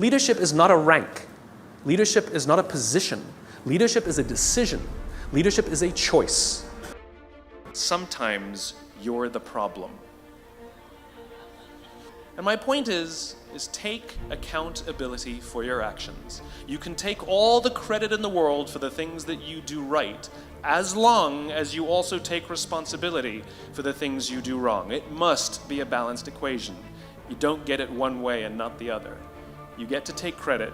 Leadership is not a rank. Leadership is not a position. Leadership is a decision. Leadership is a choice. Sometimes you're the problem. And my point is take accountability for your actions. You can take all the credit in the world for the things that you do right, as long as you also take responsibility for the things you do wrong. It must be a balanced equation. You don't get it one way and not the other. You get to take credit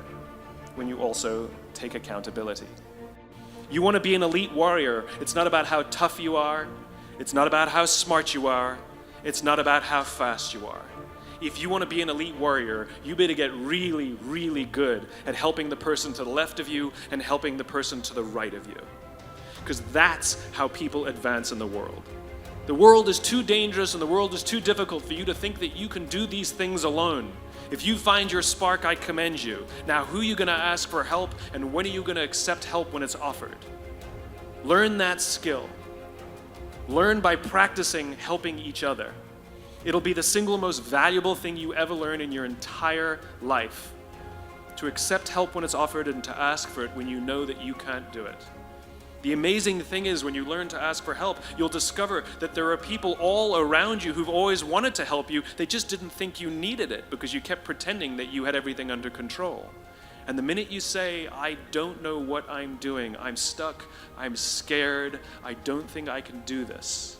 when you also take accountability. You want to be an elite warrior. It's not about how tough you are. It's not about how smart you are. It's not about how fast you are. If you want to be an elite warrior, you better get really, really good at helping the person to the left of you and helping the person to the right of you. Because that's how people advance in the world. The world is too dangerous and the world is too difficult for you to think that you can do these things alone. If you find your spark, I commend you. Now, who are you going to ask for help, and when are you going to accept help when it's offered? Learn that skill. Learn by practicing helping each other. It'll be the single most valuable thing you ever learn in your entire life. To accept help when it's offered and to ask for it when you know that you can't do it. The amazing thing is when you learn to ask for help, you'll discover that there are people all around you who've always wanted to help you. They just didn't think you needed it because you kept pretending that you had everything under control. And the minute you say, I don't know what I'm doing, I'm stuck, I'm scared, I don't think I can do this,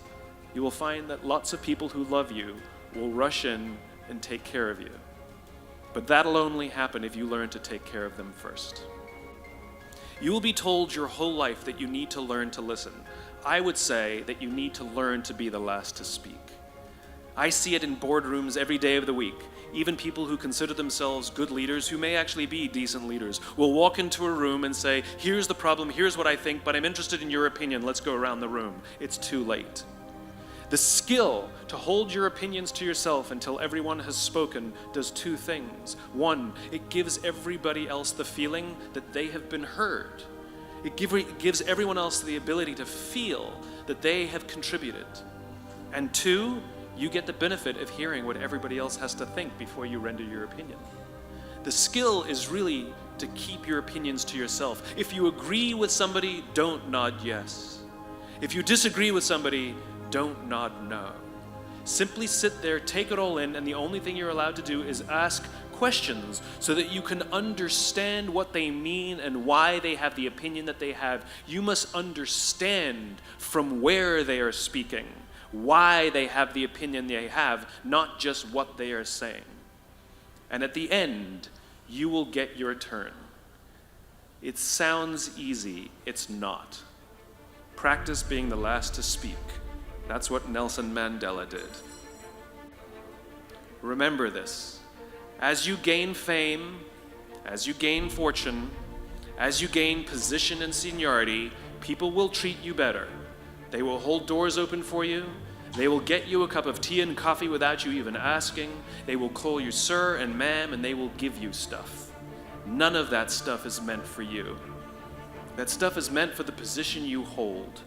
you will find that lots of people who love you will rush in and take care of you. But that'll only happen if you learn to take care of them first. You will be told your whole life that you need to learn to listen. I would say that you need to learn to be the last to speak. I see it in boardrooms every day of the week. Even people who consider themselves good leaders, who may actually be decent leaders, will walk into a room and say, here's the problem, here's what I think, but I'm interested in your opinion, let's go around the room. It's too late. The skill to hold your opinions to yourself until everyone has spoken does two things. One, it gives everybody else the feeling that they have been heard. It gives everyone else the ability to feel that they have contributed. And two, you get the benefit of hearing what everybody else has to think before you render your opinion. The skill is really to keep your opinions to yourself. If you agree with somebody, don't nod yes. If you disagree with somebody, don't nod no. Simply sit there, take it all in, and the only thing you're allowed to do is ask questions so that you can understand what they mean and why they have the opinion that they have. You must understand from where they are speaking, why they have the opinion they have, not just what they are saying. And at the end, you will get your turn. It sounds easy, it's not. Practice being the last to speak. That's what Nelson Mandela did. Remember this. As you gain fame, as you gain fortune, as you gain position and seniority, people will treat you better. They will hold doors open for you. They will get you a cup of tea and coffee without you even asking. They will call you sir and ma'am, and they will give you stuff. None of that stuff is meant for you. That stuff is meant for the position you hold.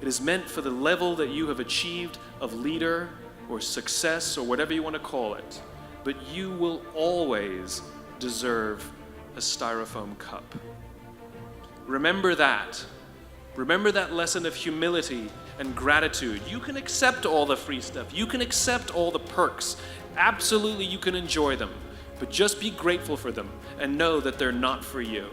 It is meant for the level that you have achieved of leader or success or whatever you want to call it. But you will always deserve a styrofoam cup. Remember that. Remember that lesson of humility and gratitude. You can accept all the free stuff. You can accept all the perks. Absolutely, you can enjoy them. But just be grateful for them and know that they're not for you.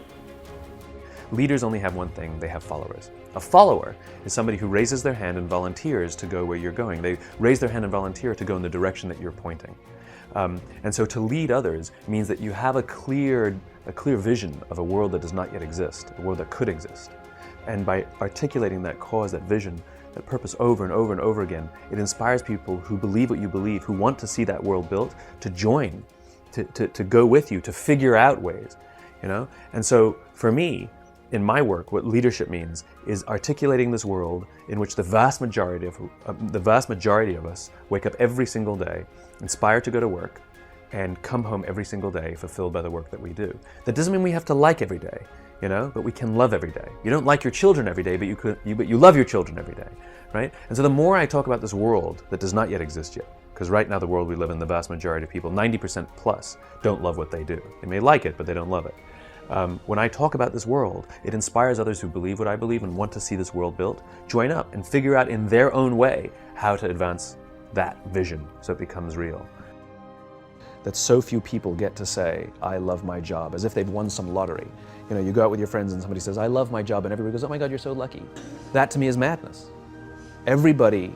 Leaders only have one thing, they have followers. A follower is somebody who raises their hand and volunteers to go where you're going. They raise their hand and volunteer to go in the direction that you're pointing. And so to lead others means that you have a clear vision of a world that does not yet exist, a world that could exist. And by articulating that cause, that vision, that purpose over and over and over again, it inspires people who believe what you believe, who want to see that world built, to join, to go with you, to figure out ways, you know? And so for me, in my work, what leadership means is articulating this world in which the vast majority of us wake up every single day, inspired to go to work, and come home every single day fulfilled by the work that we do. That doesn't mean we have to like every day, you know, but we can love every day. You don't like your children every day, but you love your children every day, right? And so the more I talk about this world that does not yet exist yet, Because right now, the world we live in, the vast majority of people, 90% plus, don't love what they do. They may like it, but they don't love it. When I talk about this world, it inspires others who believe what I believe and want to see this world built, join up and figure out in their own way how to advance that vision so it becomes real. That so few people get to say, I love my job, as if they've won some lottery. You know, you go out with your friends and somebody says, I love my job, and everybody goes, oh my God, you're so lucky. That to me is madness. Everybody,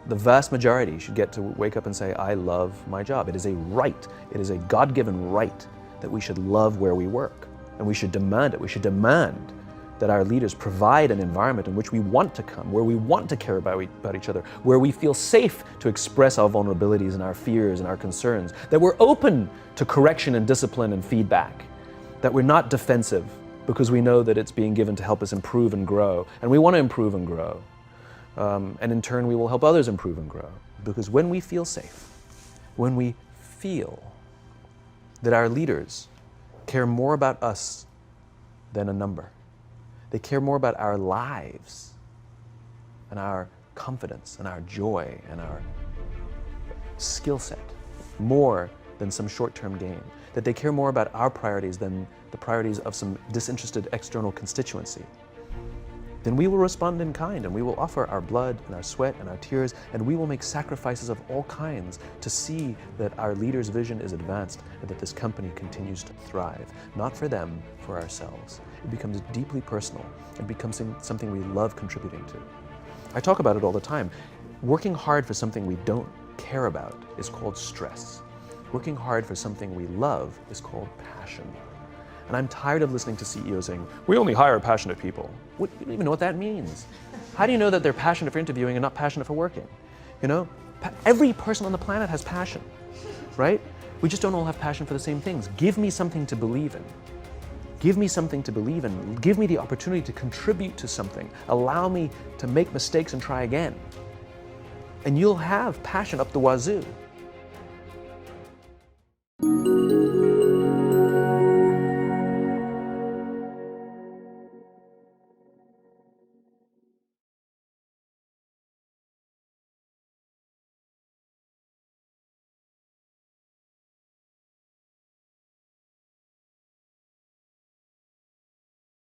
the vast majority, should get to wake up and say, I love my job. It is a right. It is a God-given right that we should love where we work. And we should demand it. We should demand that our leaders provide an environment in which we want to come, where we want to care about each other, where we feel safe to express our vulnerabilities and our fears and our concerns, that we're open to correction and discipline and feedback, that we're not defensive because we know that it's being given to help us improve and grow, and we want to improve and grow. And in turn, we will help others improve and grow. Because when we feel safe, when we feel that our leaders care more about us than a number, they care more about our lives and our confidence and our joy and our skill set more than some short-term gain, that they care more about our priorities than the priorities of some disinterested external constituency, then we will respond in kind, and we will offer our blood and our sweat and our tears, and we will make sacrifices of all kinds to see that our leader's vision is advanced and that this company continues to thrive. Not for them, for ourselves. It becomes deeply personal. It becomes something we love contributing to. I talk about it all the time. Working hard for something we don't care about is called stress. Working hard for something we love is called passion. And I'm tired of listening to CEOs saying, we only hire passionate people. You don't even know what that means. How do you know that they're passionate for interviewing and not passionate for working? You know, every person on the planet has passion, right? We just don't all have passion for the same things. Give me something to believe in. Give me something to believe in. Give me the opportunity to contribute to something. Allow me to make mistakes and try again. And you'll have passion up the wazoo.